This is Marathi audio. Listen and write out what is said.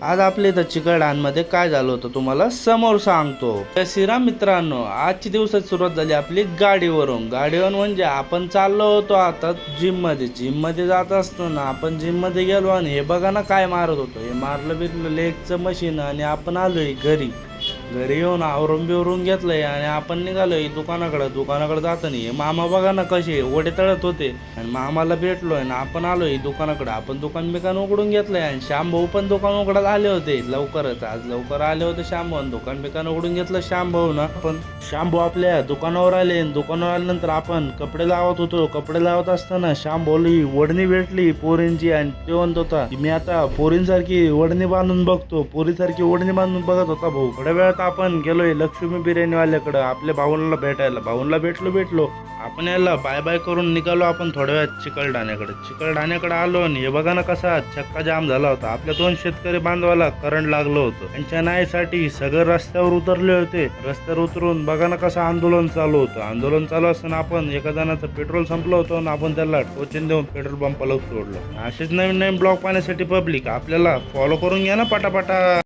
आज आपल्या इथं चिकलठाणमध्ये काय झालं होतं तुम्हाला समोर सांगतो. तर श्रीराम मित्रांनो, आजची दिवसाची सुरुवात झाली आपली गाडीवरून म्हणजे आपण चाललो होतो आता जिम मध्ये जात असताना आपण जिम मध्ये गेलो आणि हे बघा ना काय मारत होतो. हे मारलं बिरलं लेगचं मशीन आणि आपण आलोय घरी येऊन आवरून बिवरून घेतलंय आणि आपण निघालोय दुकानाकडे जाताना हे मामा बघा ना कसे ओढे तळत होते आणि मामाला भेटलोय ना आपण आलोय दुकानाकडे. आपण दुकान उघडून घेतलंय आणि श्याम भाऊ पण दुकान उघडत आले होते लवकरच. आज लवकर आले होते श्याम भाऊ, दुकान उघडून घेतलं श्याम भाऊ ना. आपण श्याम भाऊ आपल्या दुकानावर आले, दुकानावर आल्यानंतर आपण कपडे लावत होतो. कपडे लावत असताना श्याम भाऊली वडणी भेटली पोरींची आणि ते म्हणत होता मी आता पोरींसारखी वडणी बांधून बघतो. पोरीसारखी वडणी बांधून बघत होता भाऊ. थोड्या वेळात आपण गेलोय लक्ष्मी बिर्याणी वाल्याकडे आपल्या भाऊला भेटायला. भाऊला भेटलो आपण याला बाय बाय करून निघालो. आपण थोड्या वेळात चिकलठाण्याकडे आलो आणि हे बघा ना कसा चक्का जाम झाला होता. आपल्या 2 शेतकरी बांधवाला करंट लागलं होतं. त्यांच्या न्यायासाठी सगळे रस्त्यावर उतरले होते. रस्त्यावर उतरून बघा ना कसं आंदोलन चालू असताना आपण एका जणाचं पेट्रोल संपलं होतं आणि आपण त्याला टोचन देऊन पेट्रोल पंपाला सोडलं. असेच नवीन ब्लॉग पाहण्यासाठी पब्लिक आपल्याला फॉलो करून घ्या ना पटापटा.